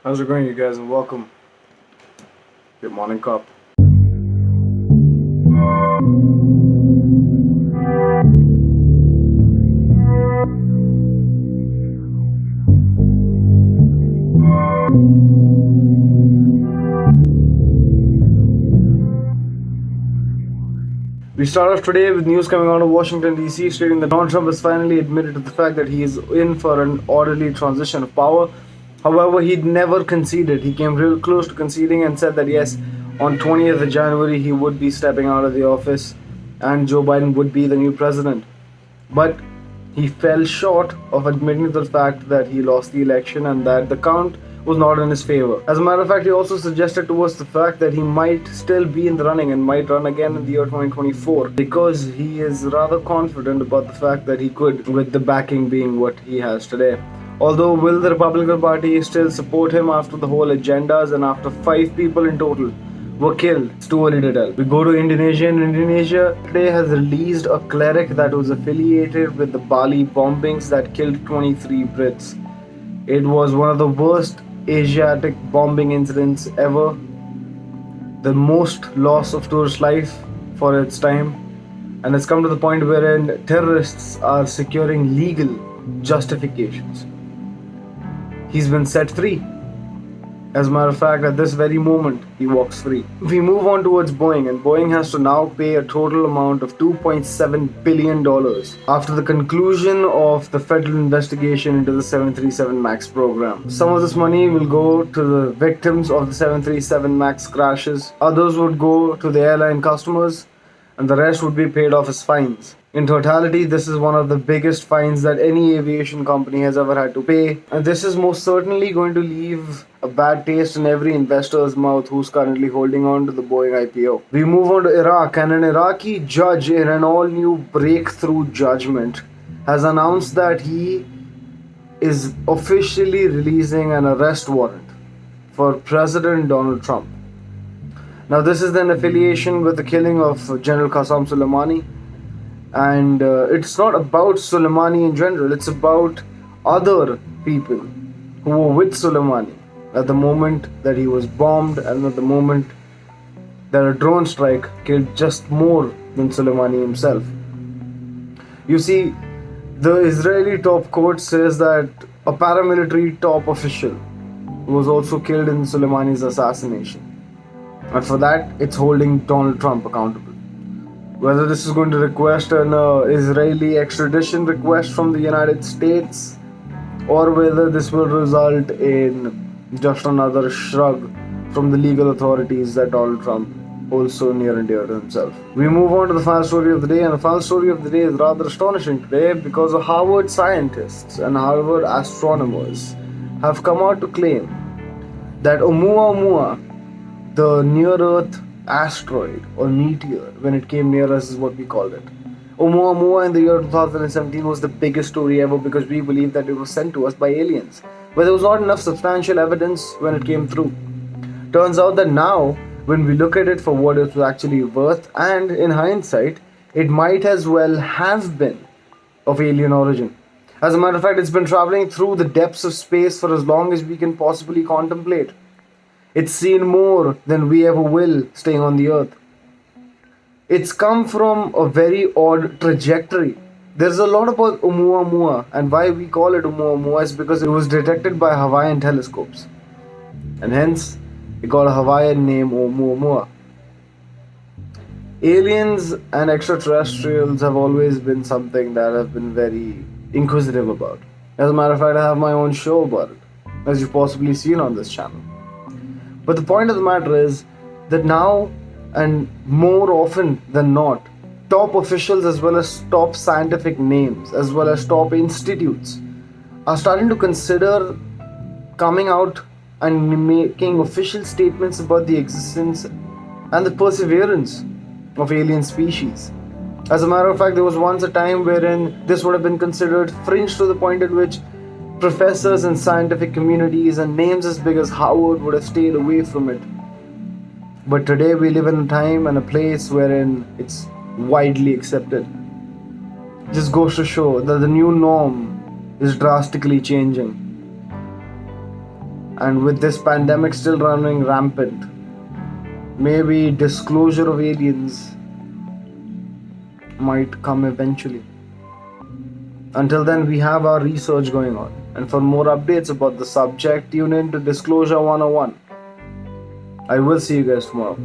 How's it going, you guys, and welcome. Good morning, cop. We start off today with news coming out of Washington, D.C., stating that Donald Trump has finally admitted to the fact that he is in for an orderly transition of power. However, he never conceded. He came real close to conceding and said that yes, on 20th of January, he would be stepping out of the office and Joe Biden would be the new president. But he fell short of admitting to the fact that he lost the election and that the count was not in his favor. As a matter of fact, he also suggested towards the fact that he might still be in the running and might run again in the year 2024 because he is rather confident about the fact that he could, with the backing being what he has today. Although, will the Republican Party still support him after the whole agendas and after 5 people in total were killed? It's too early to tell. We go to Indonesia, and Indonesia today has released a cleric that was affiliated with the Bali bombings that killed 23 Brits. It was one of the worst Asiatic bombing incidents ever. The most loss of tourist life for its time. And it's come to the point wherein terrorists are securing legal justifications. He's been set free. As a matter of fact, at this very moment, he walks free. We move on towards Boeing, and Boeing has to now pay a total amount of $2.7 billion after the conclusion of the federal investigation into the 737 MAX program. Some of this money will go to the victims of the 737 MAX crashes, others would go to the airline customers, and the rest would be paid off as fines. In totality, this is one of the biggest fines that any aviation company has ever had to pay, and this is most certainly going to leave a bad taste in every investor's mouth who's currently holding on to the Boeing IPO. We move on to Iraq, and an Iraqi judge in an all-new breakthrough judgment has announced that he is officially releasing an arrest warrant for President Donald Trump. Now, this is an affiliation with the killing of General Qasem Soleimani. And it's not about Soleimani in general, it's about other people who were with Soleimani at the moment that he was bombed and at the moment that a drone strike killed just more than Soleimani himself. You see, the Israeli top court says that a paramilitary top official was also killed in Soleimani's assassination. And for that, it's holding Donald Trump accountable. Whether this is going to request an Israeli extradition request from the United States or whether this will result in just another shrug from the legal authorities that Donald Trump holds so near and dear to himself. We move on to the final story of the day, and the final story of the day is rather astonishing today because Harvard scientists and Harvard astronomers have come out to claim that Oumuamua, the near-Earth asteroid or meteor, when it came near us, is what we called it. Oumuamua in the year 2017 was the biggest story ever because we believed that it was sent to us by aliens. But there was not enough substantial evidence when it came through. Turns out that now, when we look at it for what it was actually worth, and in hindsight, it might as well have been of alien origin. As a matter of fact, it's been traveling through the depths of space for as long as we can possibly contemplate. It's seen more than we ever will staying on the earth. It's come from a very odd trajectory. There's a lot about Oumuamua, and why we call it Oumuamua is because it was detected by Hawaiian telescopes. And hence, it got a Hawaiian name, Oumuamua. Aliens and extraterrestrials have always been something that I've been very inquisitive about. As a matter of fact, I have my own show about it, as you've possibly seen on this channel. But the point of the matter is that now, and more often than not, top officials as well as top scientific names as well as top institutes are starting to consider coming out and making official statements about the existence and the perseverance of alien species. As a matter of fact, there was once a time wherein this would have been considered fringe to the point at which professors and scientific communities and names as big as Harvard would have stayed away from it. But today we live in a time and a place wherein it's widely accepted. Just goes to show that the new norm is drastically changing. And with this pandemic still running rampant, maybe disclosure of aliens might come eventually. Until then, we have our research going on. And for more updates about the subject, tune in to Disclosure 101. I will see you guys tomorrow.